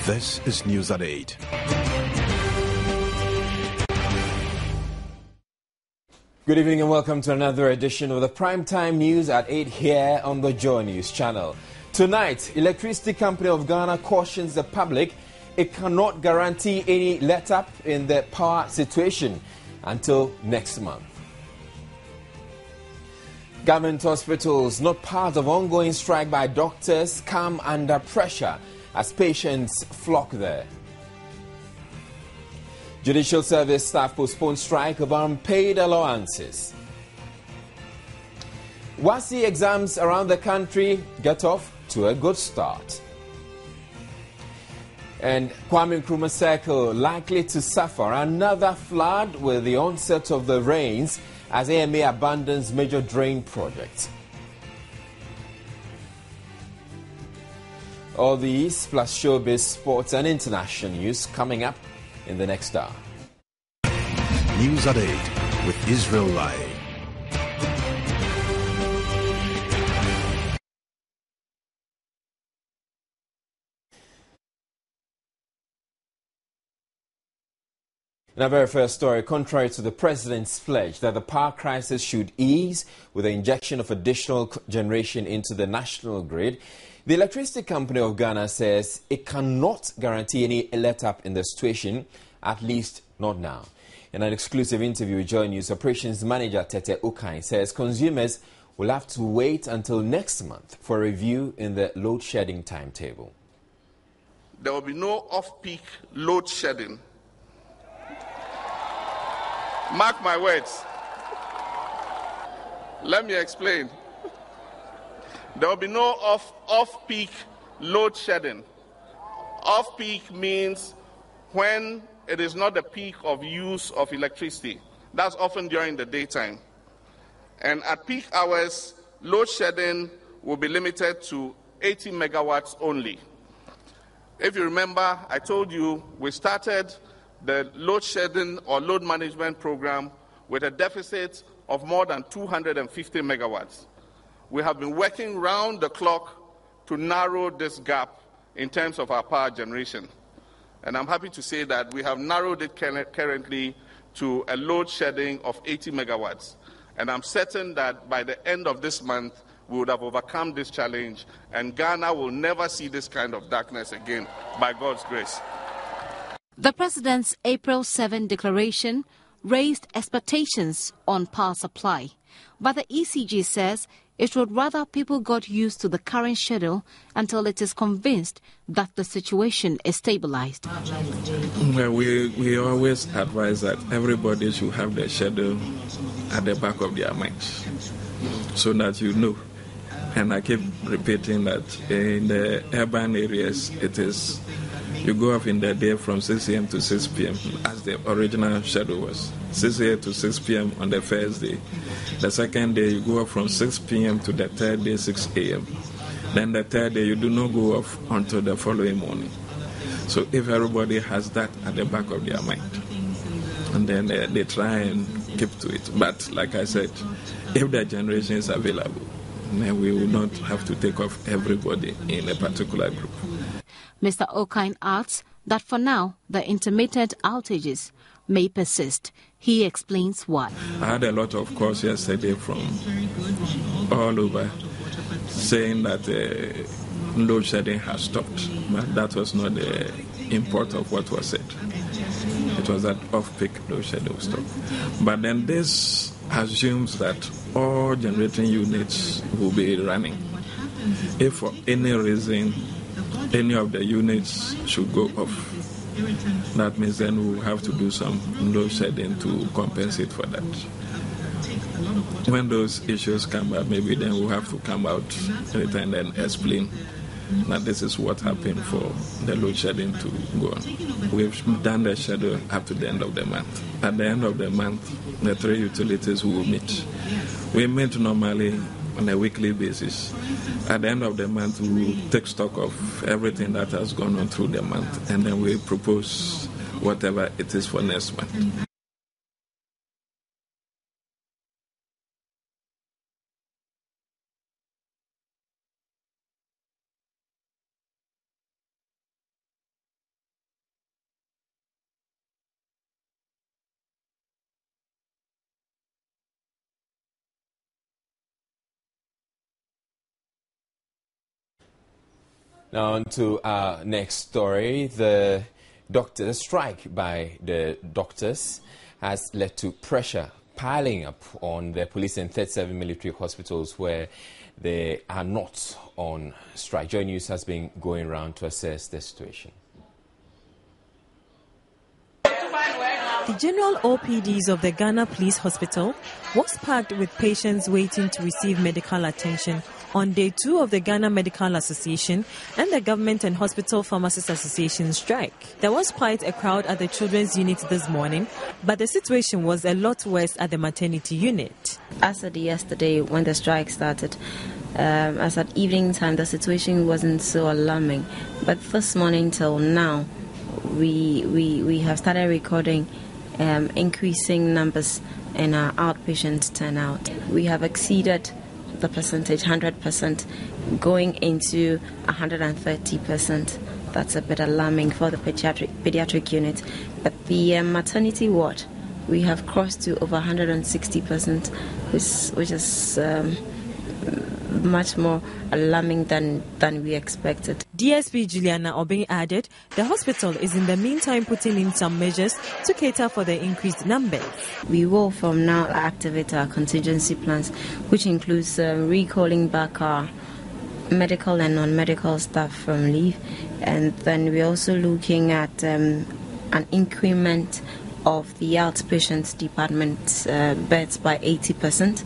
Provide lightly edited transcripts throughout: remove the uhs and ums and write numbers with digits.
This is News at 8. Good evening and welcome to another edition of the Primetime News at 8 here on the Joy News channel. Tonight, Electricity Company of Ghana cautions the public it cannot guarantee any let-up in the power situation until next month. Government hospitals not part of ongoing strike by doctors come under pressure as patients flock there. Judicial Service staff postpone strike over unpaid allowances. Wasi exams around the country get off to a good start. And Kwame Nkrumah Circle likely to suffer another flood with the onset of the rains as AMA abandons major drain project. All these plus showbiz, sports and international news coming up in the next hour. News at 8 with Israel Lai. In our very first story, contrary to the president's pledge that the power crisis should ease with the injection of additional generation into the national grid, the Electricity Company of Ghana says it cannot guarantee any let-up in the situation, at least not now. In an exclusive interview with Joy News, Operations Manager Tete Ukain says consumers will have to wait until next month for a review in the load shedding timetable. There will be no off-peak load shedding. Mark my words. Let me explain. There will be no off-peak load shedding. Off-peak means when it is not the peak of use of electricity. That's often during the daytime. And at peak hours, load shedding will be limited to 80 megawatts only. If you remember, I told you we started the load shedding or load management program with a deficit of more than 250 megawatts. We have been working round the clock to narrow this gap in terms of our power generation. And I'm happy to say that we have narrowed it currently to a load shedding of 80 megawatts. And I'm certain that by the end of this month, we would have overcome this challenge, and Ghana will never see this kind of darkness again, by God's grace. The President's April 7 declaration raised expectations on power supply, but the ECG says it would rather people got used to the current schedule until it is convinced that the situation is stabilized. Well, we always advise that everybody should have their schedule at the back of their minds so that you know. And I keep repeating that in the urban areas, it is you go off in the day from 6 a.m. to 6 p.m. as the original schedule was. 6 a.m. to 6 p.m. on the first day. The second day, you go off from 6 p.m. to the third day, 6 a.m. Then the third day, you do not go off until the following morning. So if everybody has that at the back of their mind, and then they try and keep to it. But like I said, if the generation is available, then we will not have to take off everybody in a particular group. Mr. Okain adds that for now, the intermittent outages may persist. He explains why. I had a lot of calls yesterday from all over saying that load shedding has stopped, but that was not the import of what was said. It was that off-peak load shedding was stopped. But then this assumes that all generating units will be running. If for any reason any of the units should go off, that means then we will have to do some load shedding to compensate for that. When those issues come up, maybe then we'll have to come out and then explain that this is what happened for the load shedding to go on. We've done the schedule up to the end of the month. At the end of the month, the three utilities will meet. We meet normally on a weekly basis. At the end of the month, we will take stock of everything that has gone on through the month, and then we propose whatever it is for next month. Now on to our next story. The strike by the doctors has led to pressure piling up on the police and 37 military hospitals where they are not on strike. Joy News has been going around to assess the situation. The general OPDs of the Ghana Police Hospital was packed with patients waiting to receive medical attention on day 2 of the Ghana Medical Association and the Government and Hospital Pharmacists Association strike. There was quite a crowd at the children's unit this morning, but the situation was a lot worse at the maternity unit. As of yesterday when the strike started, as at evening time, the situation wasn't so alarming. But this morning till now, we have started recording increasing numbers in our outpatient turnout. We have exceeded the percentage, 100%, going into 130%. That's a bit alarming for the pediatric unit. But the maternity ward, we have crossed to over 160%, which is much more alarming than we expected. DSP Juliana Obing added the hospital is in the meantime putting in some measures to cater for the increased numbers. We will from now activate our contingency plans, which includes recalling back our medical and non-medical staff from leave, and then we're also looking at an increment of the outpatient department beds by 80%.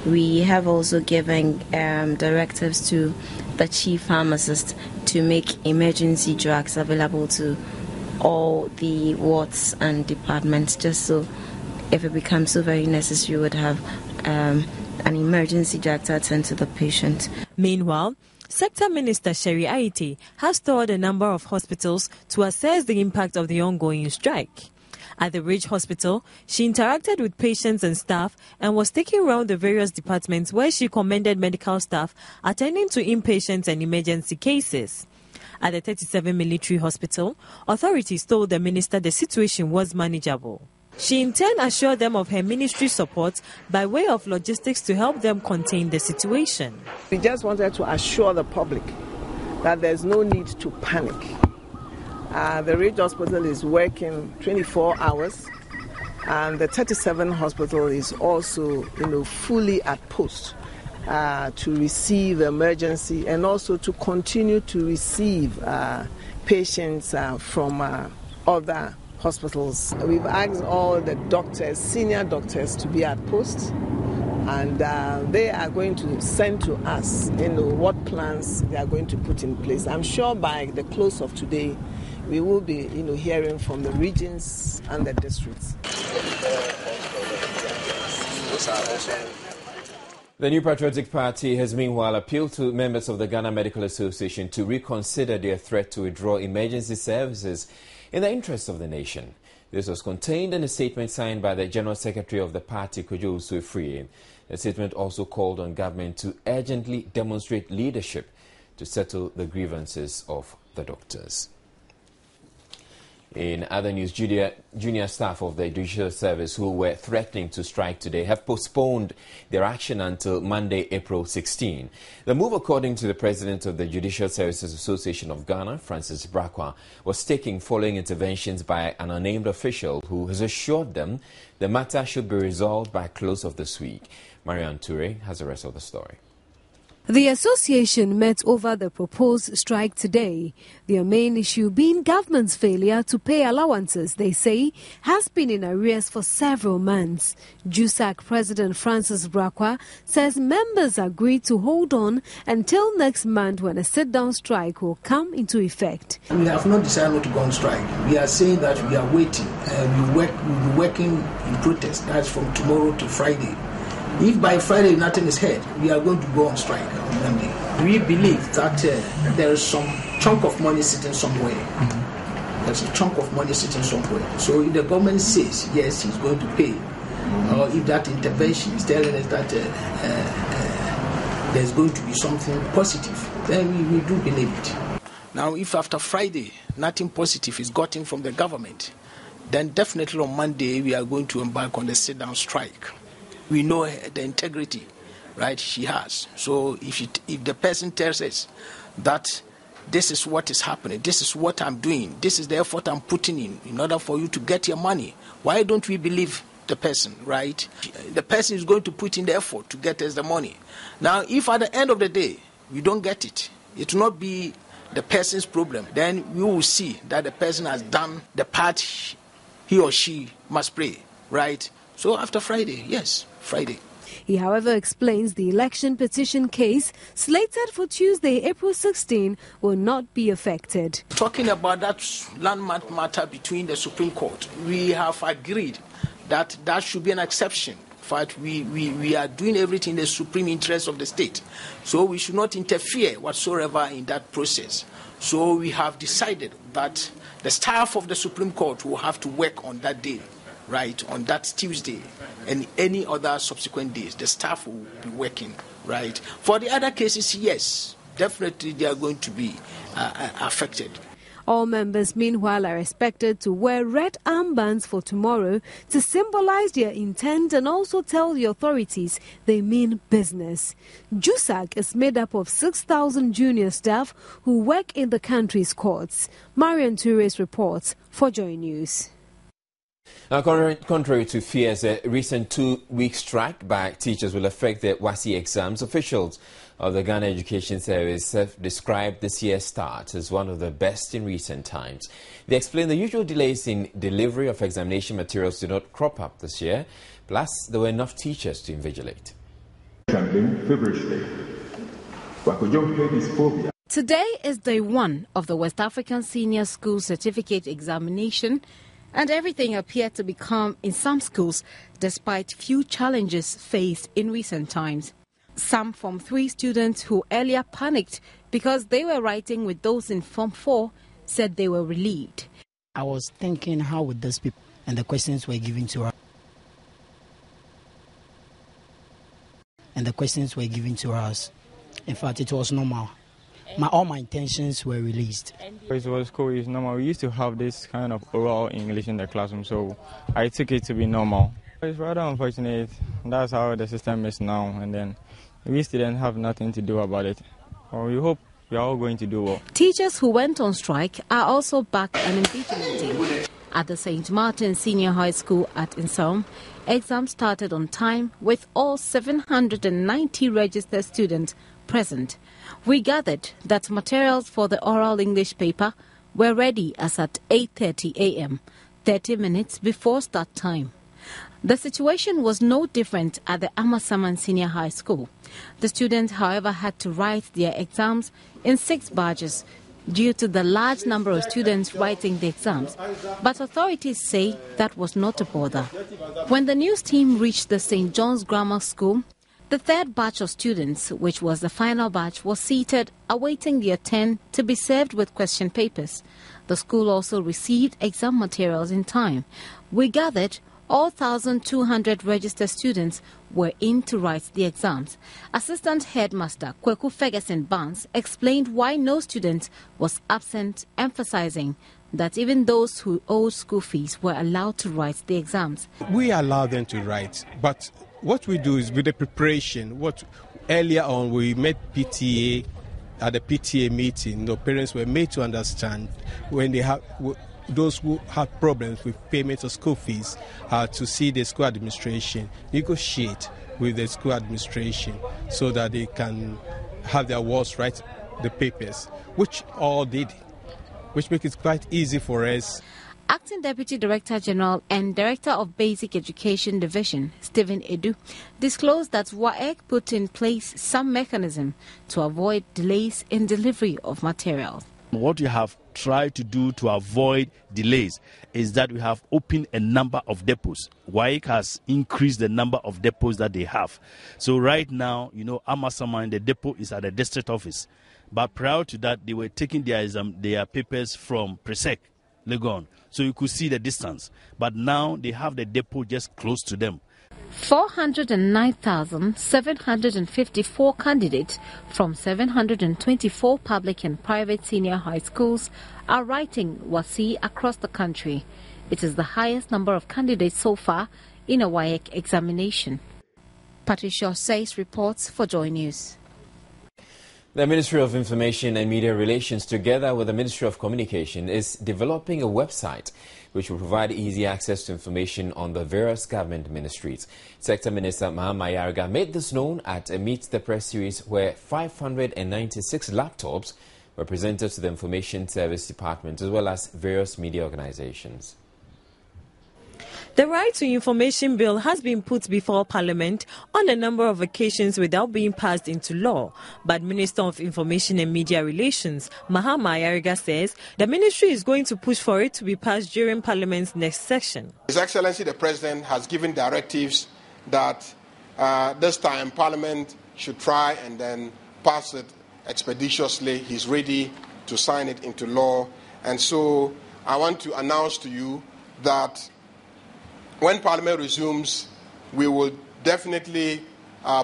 We have also given directives to the chief pharmacist to make emergency drugs available to all the wards and departments, just so if it becomes so very necessary, we would have an emergency drug to attend to the patient. Meanwhile, Sector Minister Sherry Aite has toured a number of hospitals to assess the impact of the ongoing strike. At the Ridge Hospital, she interacted with patients and staff and was taking around the various departments where she commended medical staff attending to inpatients and emergency cases. At the 37 Military Hospital, authorities told the minister the situation was manageable. She in turn assured them of her ministry support by way of logistics to help them contain the situation. We just wanted to assure the public that there's no need to panic. The Ridge Hospital is working 24 hours, and the 37 Hospital is also, fully at post to receive emergency and also to continue to receive patients from other hospitals. We've asked all the doctors, senior doctors, to be at post, and they are going to send to us, what plans they are going to put in place. I'm sure by the close of today, we will be, hearing from the regions and the districts. The New Patriotic Party has meanwhile appealed to members of the Ghana Medical Association to reconsider their threat to withdraw emergency services in the interest of the nation. This was contained in a statement signed by the General Secretary of the party, Kojo Usufri. The statement also called on government to urgently demonstrate leadership to settle the grievances of the doctors. In other news, junior staff of the Judicial Service who were threatening to strike today have postponed their action until Monday, April 16. The move, according to the President of the Judicial Services Association of Ghana, Francis Brakwa, was taken following interventions by an unnamed official who has assured them the matter should be resolved by close of this week. Marianne Toure has the rest of the story. The association met over the proposed strike today. Their main issue being government's failure to pay allowances they say has been in arrears for several months. JUSAC President Francis Brakwa says members agreed to hold on until next month when a sit-down strike will come into effect. We have not decided not to go on strike. We are saying that we are waiting. We'll be working in protest. That's from tomorrow to Friday. If by Friday nothing is heard, we are going to go on strike on Monday. We believe that there is some chunk of money sitting somewhere. There's a chunk of money sitting somewhere. So if the government says, yes, he's going to pay, or if that intervention is telling us that there's going to be something positive, then we do believe it. Now, if after Friday nothing positive is gotten from the government, then definitely on Monday we are going to embark on the sit-down strike. We know the integrity, right, she has. So if the person tells us that this is what is happening, this is what I'm doing, this is the effort I'm putting in order for you to get your money. Why don't we believe the person, right? The person is going to put in the effort to get us the money. Now, if at the end of the day, we don't get it, it will not be the person's problem. Then we will see that the person has done the part he or she must play, right? So after Friday, yes, Friday. He, however, explains the election petition case slated for Tuesday, April 16, will not be affected. Talking about that landmark matter between the Supreme Court, we have agreed that that should be an exception. In fact, we are doing everything in the supreme interest of the state. So we should not interfere whatsoever in that process. So we have decided that the staff of the Supreme Court will have to work on that day, right, on that Tuesday, and any other subsequent days. The staff will be working, right. For the other cases, yes, definitely they are going to be affected. All members, meanwhile, are expected to wear red armbands for tomorrow to symbolize their intent and also tell the authorities they mean business. JUSAC is made up of 6,000 junior staff who work in the country's courts. Marian Toure's reports for Joy News. Now, contrary to fears, a recent 2-week strike by teachers will affect the Wasi exams. Officials of the Ghana Education Service have described this year's start as one of the best in recent times. They explain the usual delays in delivery of examination materials did not crop up this year, plus there were enough teachers to invigilate. Today is day 1 of the West African Senior School Certificate Examination, and everything appeared to be calm in some schools despite few challenges faced in recent times. Some Form 3 students who earlier panicked because they were writing with those in Form 4 said they were relieved. I was thinking, how would those people, and the questions were given to us. In fact, it was normal. All my intentions were released. It was cool, it's normal. We used to have this kind of oral English in the classroom, so I took it to be normal. It's rather unfortunate. That's how the system is now, and then we students have nothing to do about it. Well, we hope we are all going to do well. Teachers who went on strike are also back and invigilating. At the St. Martin Senior High School at Insom, exams started on time with all 790 registered students present. We gathered that materials for the oral English paper were ready as at 8:30 a.m., 30 minutes before start time. The situation was no different at the Amasaman Senior High School. The students, however, had to write their exams in 6 batches due to the large number of students writing the exams, but authorities say that was not a bother. When the news team reached the St. John's Grammar School, the 3rd batch of students, which was the final batch, was seated awaiting their turn to be served with question papers. The school also received exam materials in time. We gathered all 1,200 registered students were in to write the exams. Assistant Headmaster Kweku Ferguson Barnes explained why no student was absent, emphasizing that even those who owed school fees were allowed to write the exams. We allow them to write, but what we do is with the preparation. Earlier on we met PTA. At the PTA meeting, the parents were made to understand when they have those who have problems with payment of school fees to see the school administration, negotiate with the school administration so that they can have their wards write the papers, which all did, which makes it quite easy for us. Acting Deputy Director General and Director of Basic Education Division, Stephen Edu, disclosed that WAEC put in place some mechanism to avoid delays in delivery of materials. What we have tried to do to avoid delays is that we have opened a number of depots. WAEC has increased the number of depots that they have. So right now, Amasaman, the depot is at the district office. But prior to that, they were taking their papers from Presec, Legon. So you could see the distance. But now they have the depot just close to them. 409,754 candidates from 724 public and private senior high schools are writing Wasi across the country. It is the highest number of candidates so far in a WAEC examination. Patricia Says reports for Joy News. The Ministry of Information and Media Relations, together with the Ministry of Communication, is developing a website which will provide easy access to information on the various government ministries. Sector Minister Mahama Ayariga made this known at a Meet the Press series where 596 laptops were presented to the Information Service Department as well as various media organizations. The Right to Information Bill has been put before Parliament on a number of occasions without being passed into law. But Minister of Information and Media Relations, Mahama Ayariga, says the ministry is going to push for it to be passed during Parliament's next session. His Excellency the President has given directives that this time Parliament should try and then pass it expeditiously. He's ready to sign it into law. And so I want to announce to you that when Parliament resumes, we will definitely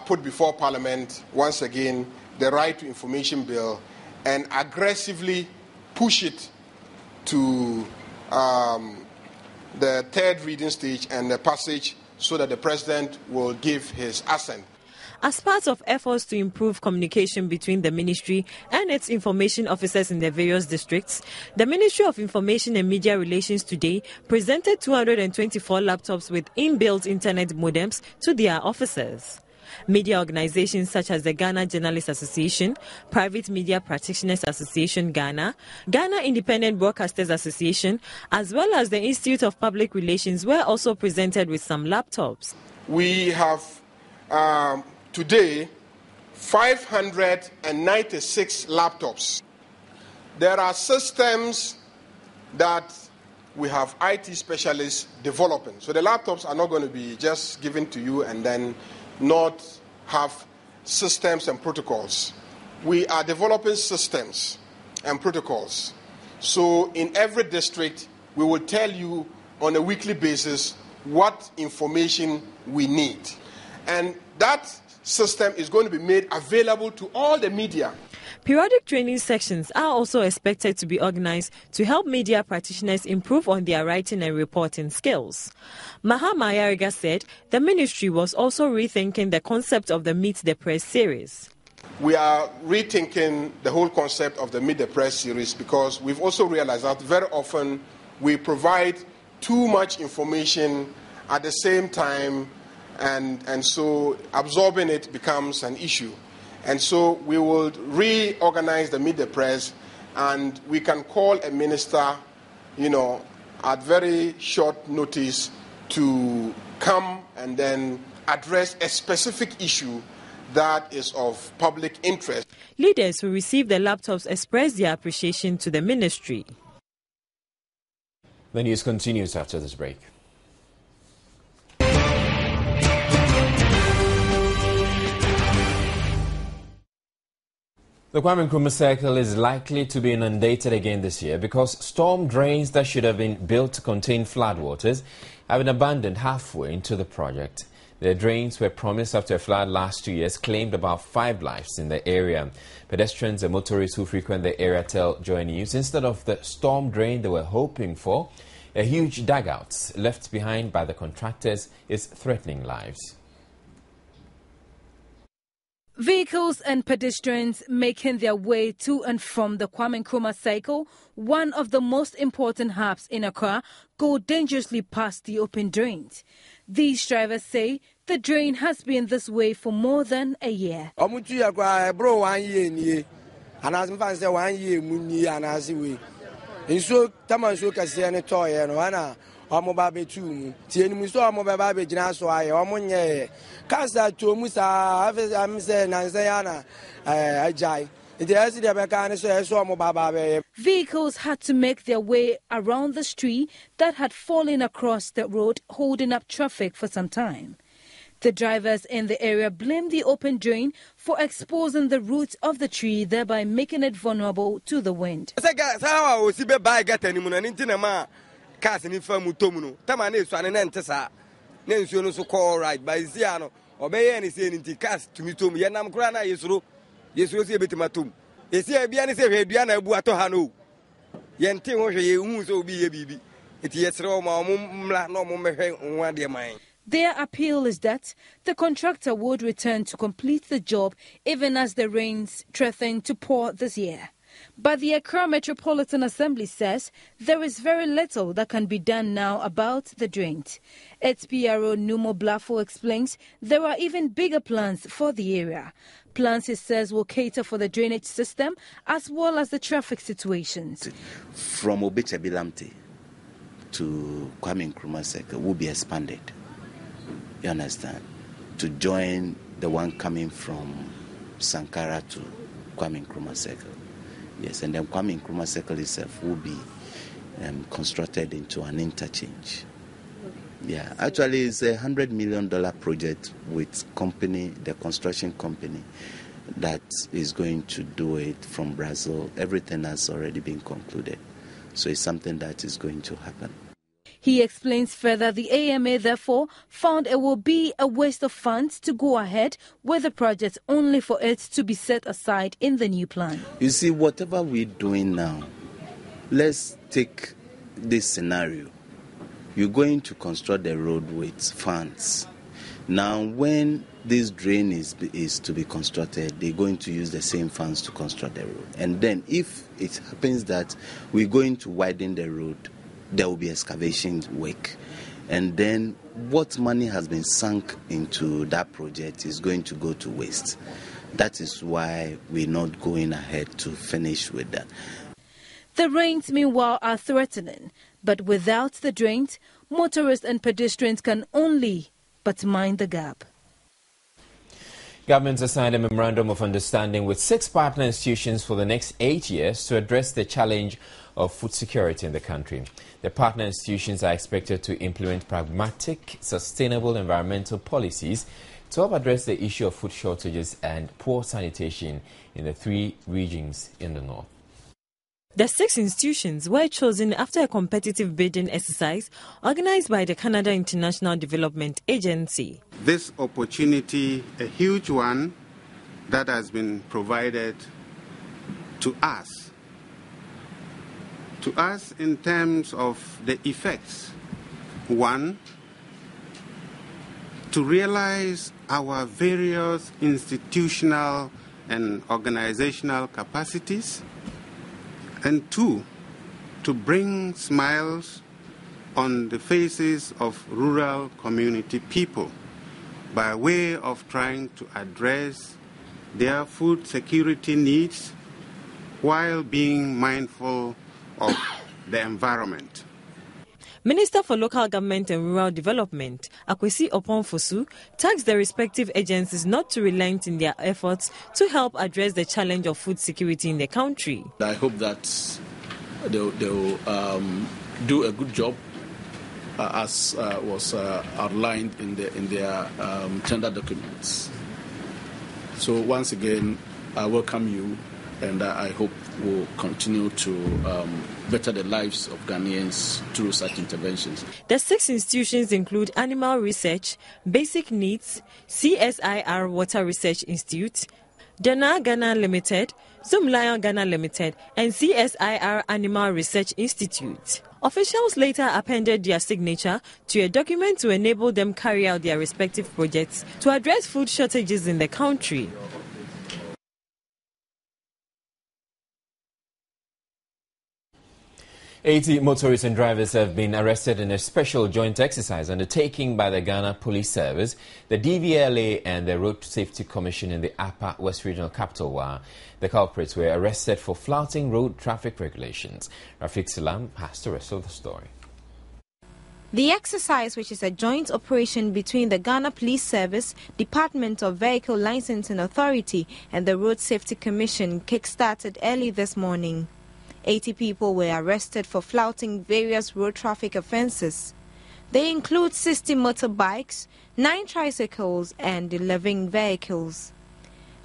put before Parliament once again the Right to Information Bill and aggressively push it to the third reading stage and the passage so that the President will give his assent. As part of efforts to improve communication between the ministry and its information officers in the various districts, the Ministry of Information and Media Relations today presented 224 laptops with inbuilt internet modems to their officers. Media organizations such as the Ghana Journalists Association, Private Media Practitioners Association Ghana, Ghana Independent Broadcasters Association, as well as the Institute of Public Relations were also presented with some laptops. We have today 596 laptops. There are systems that we have IT specialists developing. So the laptops are not going to be just given to you and then not have systems and protocols. We are developing systems and protocols. So in every district, we will tell you on a weekly basis what information we need. And that system is going to be made available to all the media. Periodic training sections are also expected to be organized to help media practitioners improve on their writing and reporting skills. Mahama Ayariga said the ministry was also rethinking the concept of the Meet the Press series. We are rethinking the whole concept of the Meet the Press series because we've also realized that very often we provide too much information at the same time, and so absorbing it becomes an issue. And so we will reorganize the Meet the Press, and we can call a minister, at very short notice to come and then address a specific issue that is of public interest. Leaders who received the laptops expressed their appreciation to the ministry. The news continues after this break. The Kwame Nkrumah Circle is likely to be inundated again this year because storm drains that should have been built to contain floodwaters have been abandoned halfway into the project. The drains were promised after a flood last 2 years claimed about 5 lives in the area. Pedestrians and motorists who frequent the area tell Joy News instead of the storm drain they were hoping for, a huge dugout left behind by the contractors is threatening lives. Vehicles and pedestrians making their way to and from the Kwame Nkrumah Circle, one of the most important hubs in Accra, go dangerously past the open drains. These drivers say the drain has been this way for more than a year. Vehicles had to make their way around the tree that had fallen across the road, holding up traffic for some time. The drivers in the area blame the open drain for exposing the roots of the tree, thereby making it vulnerable to the wind. Their appeal is that the contractor would return to complete the job even as the rains threaten to pour this year. But the Accra Metropolitan Assembly says there is very little that can be done now about the drains. Its PRO Numo Blafo explains there are even bigger plans for the area. Plans, he says, will cater for the drainage system as well as the traffic situations. From Obechebilamte to Kwame Nkrumah Circle will be expanded. You understand? To join the one coming from Sankara to Kwame Nkrumah Circle. Yes, and then Kwame Nkrumah Circle itself will be constructed into an interchange. Yeah, actually it's $100 million project with the construction company that is going to do it from Brazil. Everything has already been concluded. So it's something that is going to happen. He explains further the AMA therefore found it will be a waste of funds to go ahead with the project only for it to be set aside in the new plan. You see, whatever we're doing now, let's take this scenario. You're going to construct the road with funds. Now, when this drain is to be constructed, they're going to use the same funds to construct the road. And then if it happens that we're going to widen the road, there will be excavation work. And then what money has been sunk into that project is going to go to waste. That is why we're not going ahead to finish with that. The rains, meanwhile, are threatening. But without the drains, motorists and pedestrians can only but mind the gap. Government has signed a memorandum of understanding with 6 partner institutions for the next 8 years to address the challenge of food security in the country. The partner institutions are expected to implement pragmatic, sustainable environmental policies to help address the issue of food shortages and poor sanitation in the 3 regions in the north. The 6 institutions were chosen after a competitive bidding exercise organized by the Canada International Development Agency. This opportunity, a huge one that has been provided to us in terms of the effects. 1, to realize our various institutional and organizational capacities. And 2, to bring smiles on the faces of rural community people by way of trying to address their food security needs while being mindful of the environment. Minister for Local Government and Rural Development, Akwesi Oponfosu, tasked the respective agencies not to relent in their efforts to help address the challenge of food security in the country. I hope that they'll do a good job as was outlined in their tender documents. So once again, I welcome you, and I hope we'll continue to better the lives of Ghanaians through such interventions. The 6 institutions include Animal Research, Basic Needs, CSIR Water Research Institute, Dana Ghana Limited, Zoom Lion Ghana Limited, and CSIR Animal Research Institute. Officials later appended their signature to a document to enable them carry out their respective projects to address food shortages in the country. $80 motorists and drivers have been arrested in a special joint exercise undertaken by the Ghana Police Service, the DVLA and the Road Safety Commission in the Upper West Regional Capital Wa. The culprits were arrested for flouting road traffic regulations. Rafiq Salam has the rest of the story. The exercise, which is a joint operation between the Ghana Police Service, Department of Vehicle Licensing Authority and the Road Safety Commission, kick-started early this morning. 80 people were arrested for flouting various road traffic offences. They include 60 motorbikes, 9 tricycles and 11 vehicles.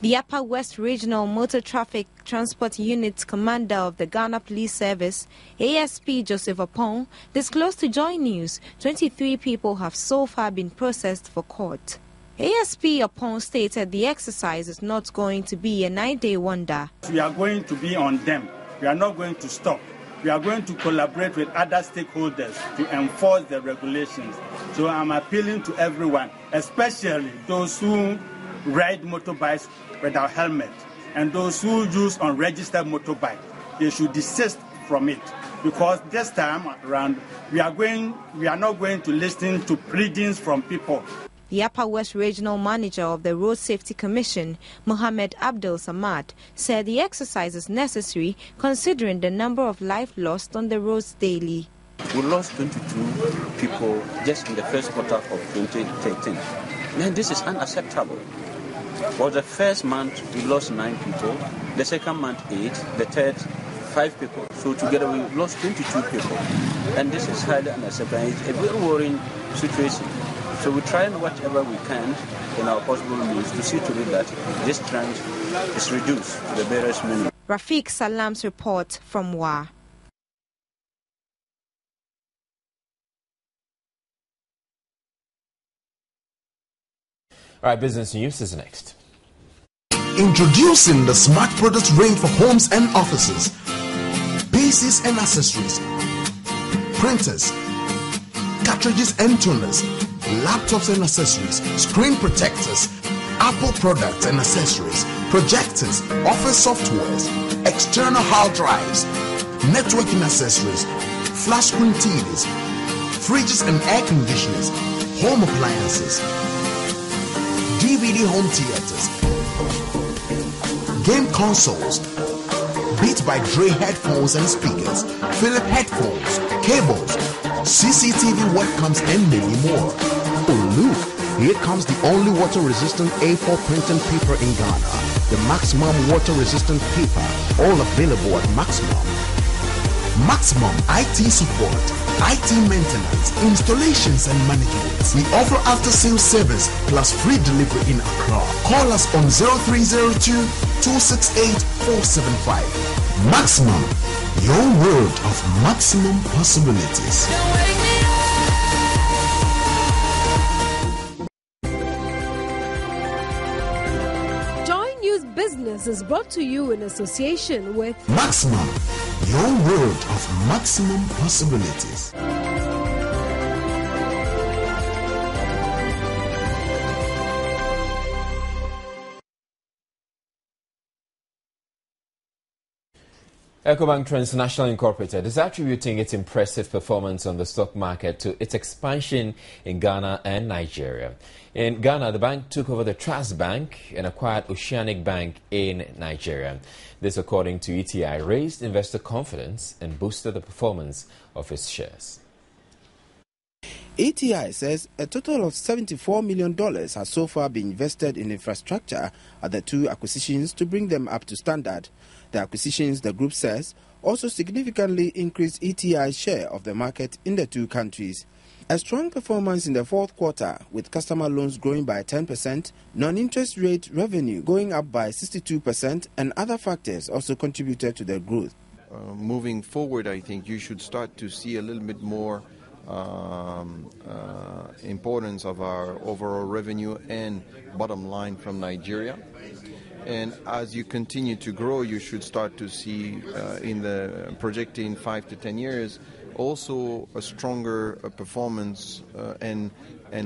The Upper West Regional Motor Traffic Transport Unit Commander of the Ghana Police Service, ASP Joseph Apong, disclosed to Joy News 23 people have so far been processed for court. ASP Apong stated the exercise is not going to be a 9-day wonder. We are going to be on them. We are not going to stop. We are going to collaborate with other stakeholders to enforce the regulations. So I'm appealing to everyone, especially those who ride motorbikes without helmet and those who use unregistered motorbike. They should desist from it, because this time around we are not going to listen to pleadings from people. The Upper West Regional Manager of the Road Safety Commission, Mohammed Abdul Samad, said the exercise is necessary considering the number of lives lost on the roads daily. We lost 22 people just in the first quarter of 2013. Now this is unacceptable. For the first month we lost 9 people, the second month 8, the third 5 people. So together we lost 22 people. And this is highly unacceptable. It's a very worrying situation. So we try whatever we can in our possible means to see to it that this trend is reduced to the barest minimum. Rafiq Salam's report from Wa. All right, business news is next. Introducing the smart products range for homes and offices, PCs and accessories, printers, cartridges and tuners, laptops and accessories, screen protectors, Apple products and accessories, projectors, office softwares, external hard drives, networking accessories, flash screen TVs, fridges and air conditioners, home appliances, DVD home theaters, game consoles, Beats by Dre headphones and speakers, Philip headphones, cables, CCTV webcams and many more. Oh look, here comes the only water-resistant A4 printing paper in Ghana, the Maximum water-resistant paper, all available at Maximum. Maximum IT support, IT maintenance, installations and management. We offer after-sales service plus free delivery in Accra. Call us on 0302-268-475. Maximum, your world of maximum possibilities. Joy News Business is brought to you in association with Maximum, your world of maximum possibilities. Ecobank Transnational Incorporated is attributing its impressive performance on the stock market to its expansion in Ghana and Nigeria. In Ghana, the bank took over the Trust Bank and acquired Oceanic Bank in Nigeria. This, according to ETI, raised investor confidence and boosted the performance of its shares. ETI says a total of $74 million has so far been invested in infrastructure at the two acquisitions to bring them up to standard. The acquisitions, the group says, also significantly increased ETI's share of the market in the two countries. A strong performance in the fourth quarter, with customer loans growing by 10%, non-interest rate revenue going up by 62%, and other factors also contributed to the growth. Moving forward, I think you should start to see a little bit more importance of our overall revenue and bottom line from Nigeria. And as you continue to grow, you should start to see in the projecting 5 to 10 years also a stronger performance and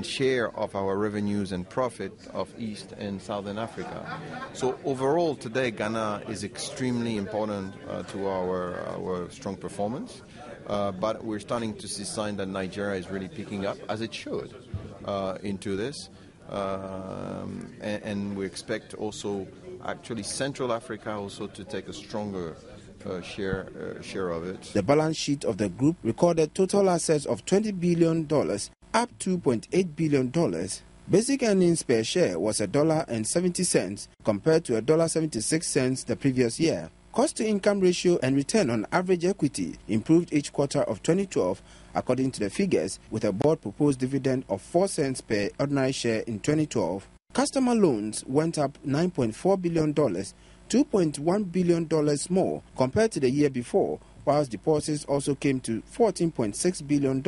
share of our revenues and profit of East and Southern Africa. So overall today, Ghana is extremely important to our strong performance. But we're starting to see signs that Nigeria is really picking up, as it should, into this. And we expect also actually Central Africa also to take a stronger share of it. The balance sheet of the group recorded total assets of $20 billion, up $2.8 billion. Basic earnings per share was $1.70 compared to $1.76 the previous year. Cost-to-income ratio and return on average equity improved each quarter of 2012, according to the figures, with a board-proposed dividend of 4 cents per ordinary share in 2012. Customer loans went up $9.4 billion, $2.1 billion more compared to the year before, whilst deposits also came to $14.6 billion,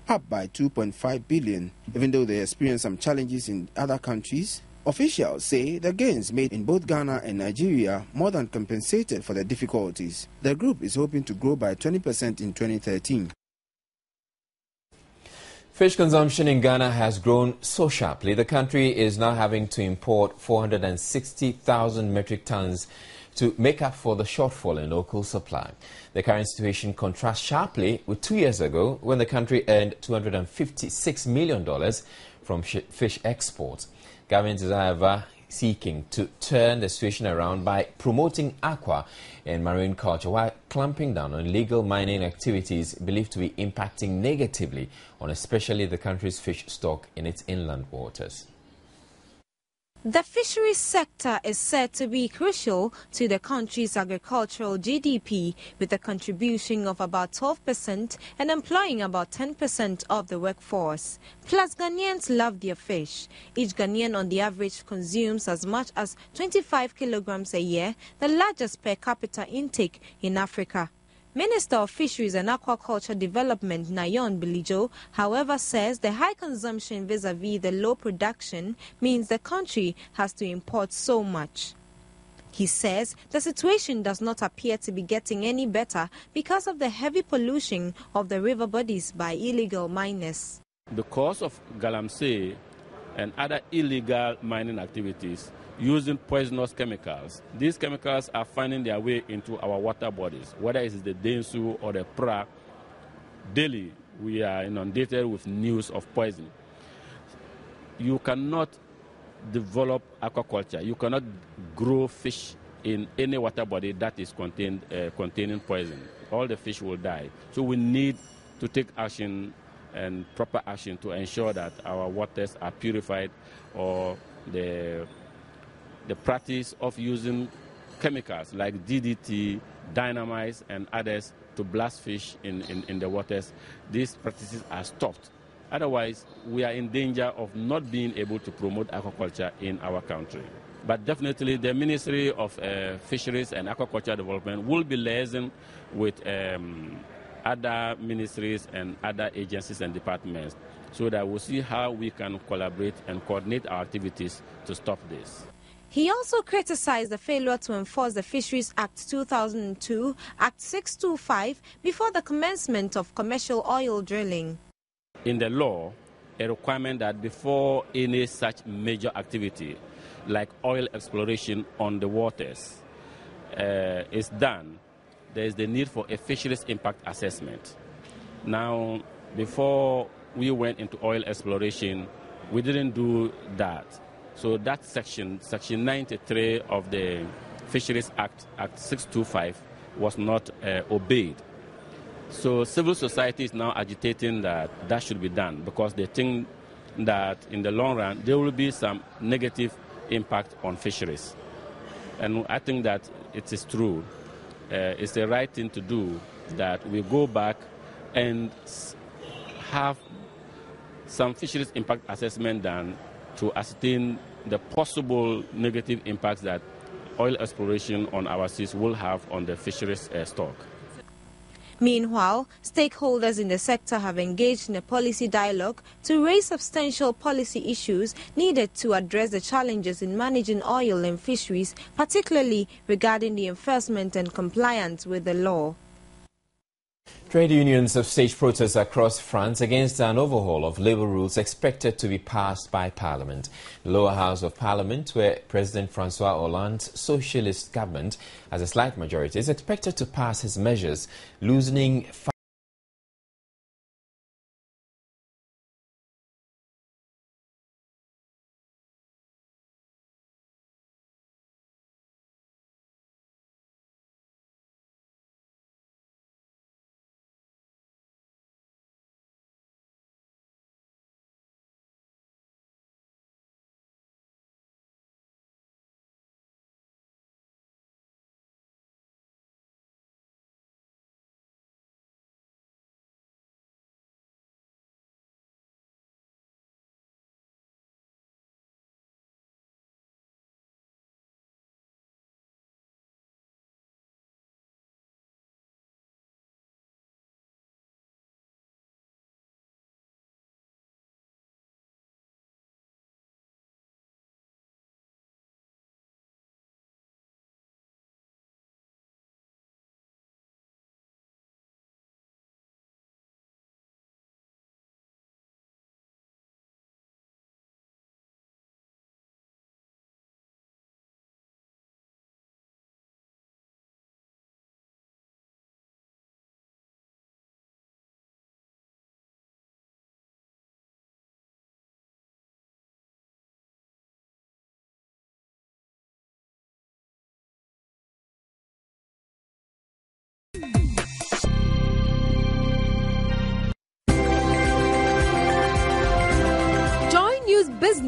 up by $2.5 billion. Even though they experienced some challenges in other countries, officials say the gains made in both Ghana and Nigeria more than compensated for the difficulties. The group is hoping to grow by 20% in 2013. Fish consumption in Ghana has grown so sharply, the country is now having to import 460,000 metric tons to make up for the shortfall in local supply. The current situation contrasts sharply with 2 years ago when the country earned $256 million from fish exports. Government is, however, seeking to turn the situation around by promoting aqua and marine culture while clamping down on illegal mining activities believed to be impacting negatively on especially the country's fish stock in its inland waters. The fisheries sector is said to be crucial to the country's agricultural GDP, with a contribution of about 12% and employing about 10% of the workforce. Plus, Ghanaians love their fish. Each Ghanaian on the average consumes as much as 25 kilograms a year, the largest per capita intake in Africa. Minister of Fisheries and Aquaculture Development Nayon Bilijo, however, says the high consumption vis-à-vis the low production means the country has to import so much. He says the situation does not appear to be getting any better because of the heavy pollution of the river bodies by illegal miners. Because of galamsey and other illegal mining activities using poisonous chemicals, these chemicals are finding their way into our water bodies, whether it is the Densu or the Pra. Daily, we are inundated with news of poison. You cannot develop aquaculture. You cannot grow fish in any water body that is containing poison. All the fish will die. So we need to take action and proper action to ensure that our waters are purified, or the practice of using chemicals like DDT, dynamite, and others to blast fish in the waters, these practices are stopped. Otherwise, we are in danger of not being able to promote aquaculture in our country. But definitely, the Ministry of Fisheries and Aquaculture Development will be liaising with other ministries and other agencies and departments so that we'll see how we can collaborate and coordinate our activities to stop this. He also criticized the failure to enforce the Fisheries Act 2002, Act 625, before the commencement of commercial oil drilling. In the law, a requirement that before any such major activity, like oil exploration on the waters, is done, there is the need for a fisheries impact assessment. Now, before we went into oil exploration, we didn't do that. So that section 93 of the Fisheries Act, Act 625, was not obeyed. So civil society is now agitating that should be done because they think that in the long run there will be some negative impact on fisheries. And I think that it is true. It's the right thing to do, that we go back and have some fisheries impact assessment done to ascertain the possible negative impacts that oil exploration on our seas will have on the fisheries stock. Meanwhile, stakeholders in the sector have engaged in a policy dialogue to raise substantial policy issues needed to address the challenges in managing oil and fisheries, particularly regarding the enforcement and compliance with the law. Trade unions have staged protests across France against an overhaul of labour rules expected to be passed by Parliament. The lower house of Parliament, where President Francois Hollande's socialist government has a slight majority, is expected to pass his measures, loosening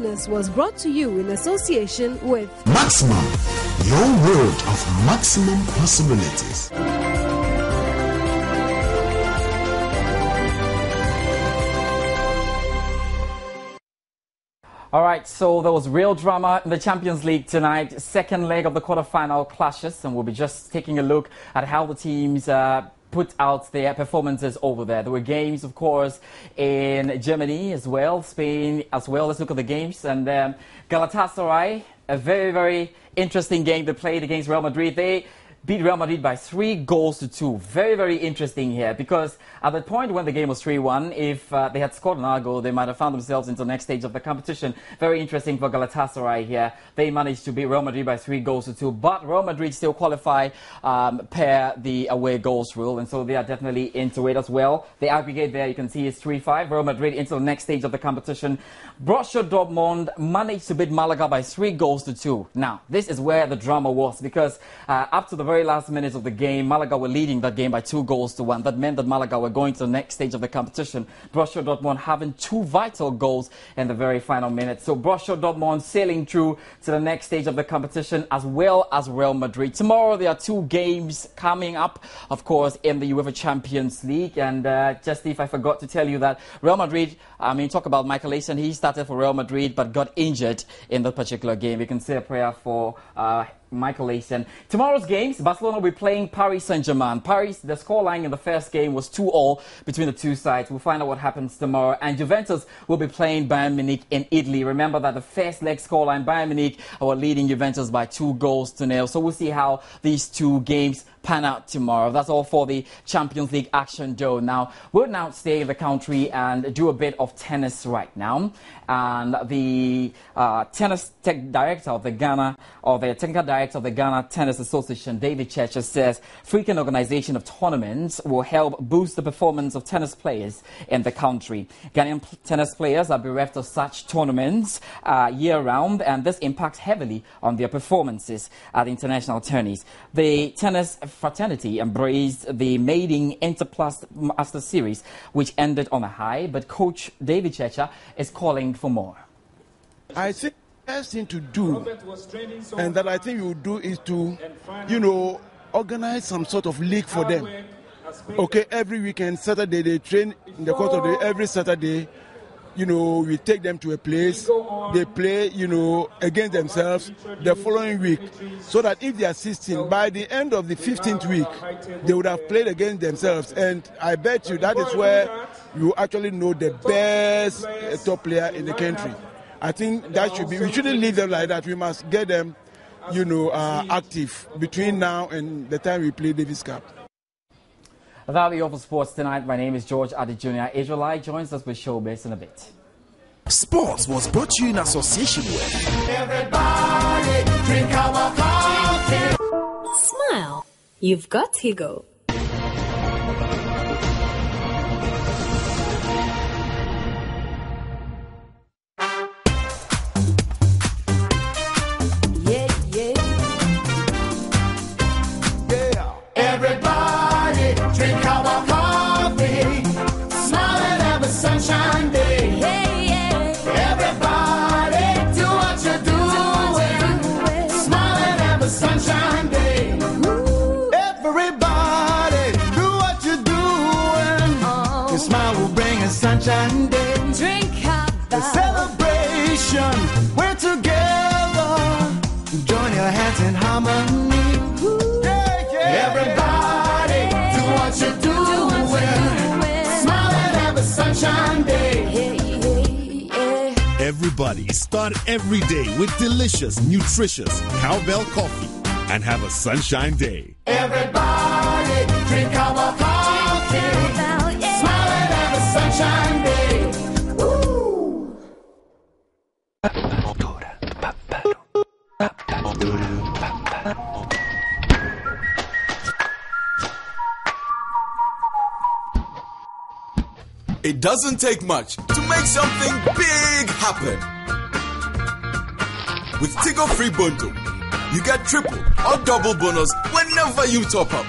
Business was brought to you in association with Maximum, your world of maximum possibilities. All right, so there was real drama in the Champions League tonight, second leg of the quarterfinal clashes, and we'll be just taking a look at how the teams put out their performances over there. There were games, of course, in Germany as well, Spain as well. Let's look at the games. And Galatasaray, a very, very interesting game they played against Real Madrid. They beat Real Madrid by 3-2. Very, very interesting here, because at the point when the game was 3-1, if they had scored another goal, they might have found themselves into the next stage of the competition. Very interesting for Galatasaray here. They managed to beat Real Madrid by 3-2, but Real Madrid still qualify per the away goals rule, and so they are definitely into it as well. The aggregate there, you can see, is 3-5. Real Madrid into the next stage of the competition. Borussia Dortmund managed to beat Malaga by 3-2. Now, this is where the drama was, because up to the very last minutes of the game, Malaga were leading that game by 2-1. That meant that Malaga were going to the next stage of the competition. Borussia Dortmund having 2 vital goals in the very final minute. So Borussia Dortmund sailing through to the next stage of the competition, as well as Real Madrid. Tomorrow there are 2 games coming up, of course, in the UEFA Champions League. And just if I forgot to tell you that Real Madrid, talk about Michael Essien. He started for Real Madrid but got injured in that particular game. We can say a prayer for Michael Essien. Tomorrow's games, Barcelona will be playing Paris Saint-Germain. Paris, the scoreline in the first game was 2-2 between the two sides. We'll find out what happens tomorrow. And Juventus will be playing Bayern Munich in Italy. Remember that the first leg scoreline, Bayern Munich were leading Juventus by 2-0. So we'll see how these 2 games pan out tomorrow. That's all for the Champions League action, Joe. Now, we'll now stay in the country and do a bit of tennis right now. And the tennis tech director of the Ghana, or the technical director of the Ghana Tennis Association, David Churcher, says frequent organization of tournaments will help boost the performance of tennis players in the country. Ghanaian tennis players are bereft of such tournaments year-round, and this impacts heavily on their performances at international tourneys. The tennis fraternity embraced the maiden Interplus Master Series, which ended on a high, but coach David Churcher is calling for more. I think the best thing to do, and that I think you would do, is to, organize some sort of league for them. Okay, every weekend, Saturday, they train in the course of the day. Every Saturday, we take them to a place, they play, against themselves the following week, so that if they are 16, by the end of the 15th week, they would have played against themselves. And I bet you that is where you actually know the best top player in the country. I think that should be, we shouldn't leave them like that. We must get them, active between now and the time we play Davis Cup. That'll be all for sports tonight. My name is George Adi Jr. Israelite joins us with Showbiz in a bit. Sports was brought to you in association with Everybody drink our coffee. Smile. You've got Tigo. Sunshine Day, drink up the celebration. We're together. Join your hands in harmony. Everybody, do what you're doing. Smile and have a sunshine day. Everybody, start every day with delicious, nutritious Cowell coffee and have a sunshine day. Everybody, drink our coffee. Smile and have a sunshine day. Woo! It doesn't take much to make something big happen. With Tigo Free Bundle, you get triple or double bonus whenever you top up.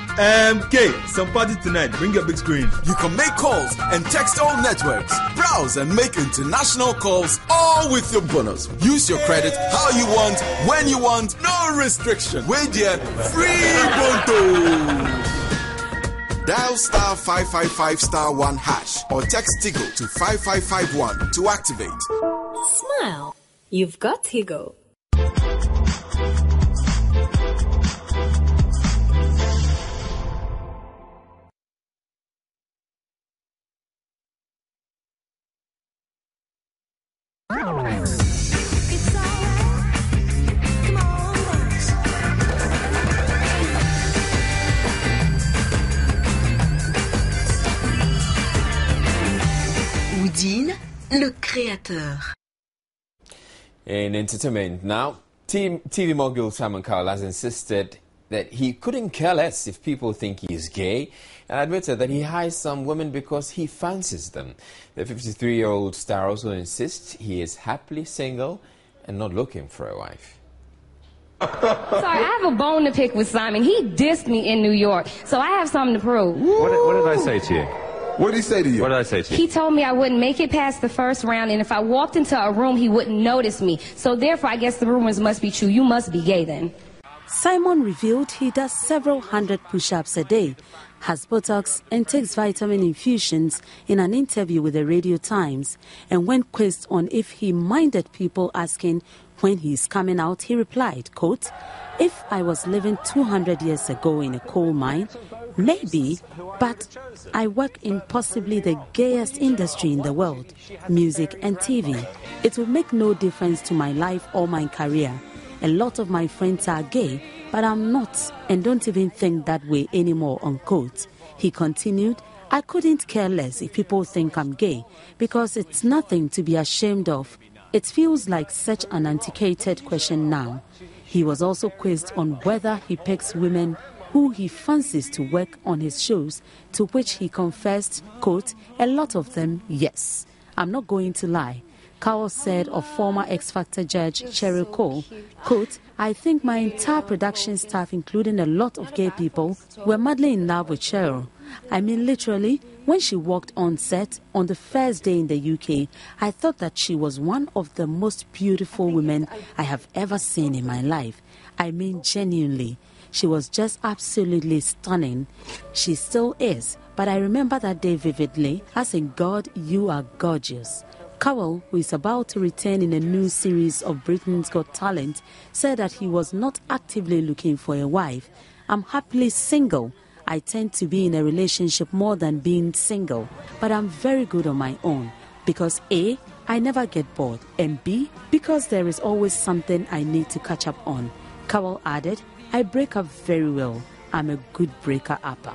K, some party tonight. Bring your big screen. You can make calls and text all networks, browse and make international calls all with your bonus. Use your credit how you want, when you want, no restriction. Wait there, free bonto. Dial star 555 star 1 hash or text Tigo to 5551 to activate. Smile. You've got Tigo. Houdin, le créateur. In entertainment now, TV mogul Simon Cowell has insisted that he couldn't care less if people think he is gay, and admitted that he hides some women because he fancies them. The 53-year-old star also insists he is happily single and not looking for a wife. Sorry, I have a bone to pick with Simon. He dissed me in New York, so I have something to prove. What did I say to you? What did he say to you? What did I say to you? He told me I wouldn't make it past the first round, and if I walked into a room, he wouldn't notice me. So therefore, I guess the rumors must be true. You must be gay then. Simon revealed he does several hundred push-ups a day, has Botox and takes vitamin infusions in an interview with the Radio Times. And when quizzed on if he minded people asking when he's coming out, he replied, quote, "If I was living 200 years ago in a coal mine, maybe, but I work in possibly the gayest industry in the world, music and TV. It will make no difference to my life or my career. A lot of my friends are gay, but I'm not and don't even think that way anymore," unquote. He continued, "I couldn't care less if people think I'm gay because it's nothing to be ashamed of. It feels like such an antiquated question now." He was also quizzed on whether he picks women who he fancies to work on his shows, to which he confessed, quote, "A lot of them, yes. I'm not going to lie." Cowell said of former X Factor judge Cheryl Cole, quote, "I think my entire production staff, including a lot of gay people, were madly in love with Cheryl. I mean, literally, when she walked on set on the first day in the UK, I thought that she was one of the most beautiful women I have ever seen in my life. I mean, genuinely. She was just absolutely stunning. She still is, but I remember that day vividly, as in, God, you are gorgeous." Cowell, who is about to return in a new series of Britain's Got Talent, said that he was not actively looking for a wife. "I'm happily single. I tend to be in a relationship more than being single, but I'm very good on my own because A, I never get bored, and B, because there is always something I need to catch up on." Cowell added, "I break up very well. I'm a good breaker-upper."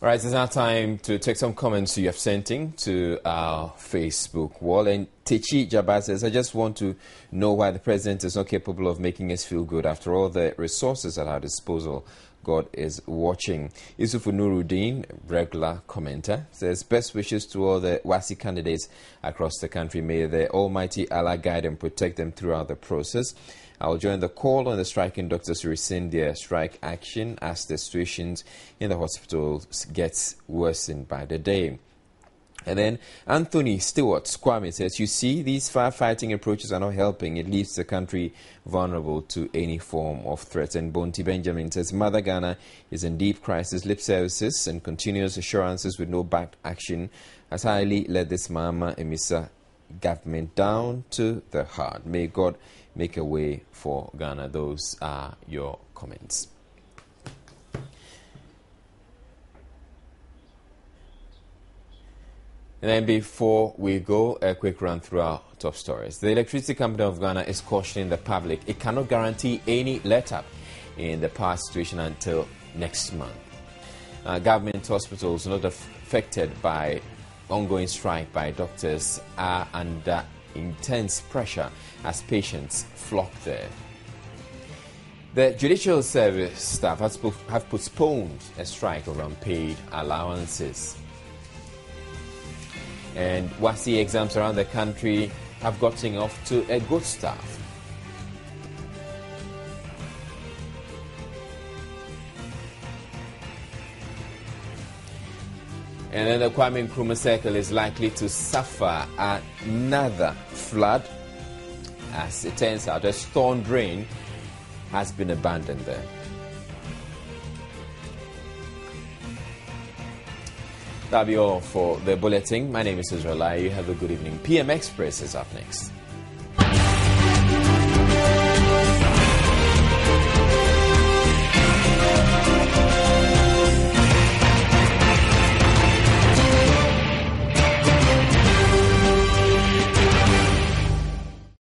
All right, it's now time to take some comments you have sent in to our Facebook wall. And Techi Jabba says, "I just want to know why the president is not capable of making us feel good. After all the resources at our disposal, God is watching." Yusufu Nuruddin, regular commenter, says, "Best wishes to all the Wasi candidates across the country. May the Almighty Allah guide and protect them throughout the process. I'll join the call on the striking doctors to rescind their strike action as the situations in the hospitals gets worsened by the day." And then Anthony Stewart Kwame says, "You see, these firefighting approaches are not helping. It leaves the country vulnerable to any form of threat." And Bonti Benjamin says, "Mother Ghana is in deep crisis. Lip services and continuous assurances with no backed action has highly led this Mama Emisa government down to the heart. May God make a way for Ghana." Those are your comments. And then before we go, a quick run through our top stories. The Electricity Company of Ghana is cautioning the public it cannot guarantee any let-up in the power situation until next month. Government hospitals not affected by ongoing strike by doctors are under intense pressure as patients flock there. The Judicial Service staff have postponed a strike over unpaid allowances. And Wasi exams around the country have gotten off to a good start. And then the Kwame Nkrumah Circle is likely to suffer another flood. As it turns out, a storm drain has been abandoned there. That'll be all for the bulletin. My name is Israel. You have a good evening. PM Express is up next.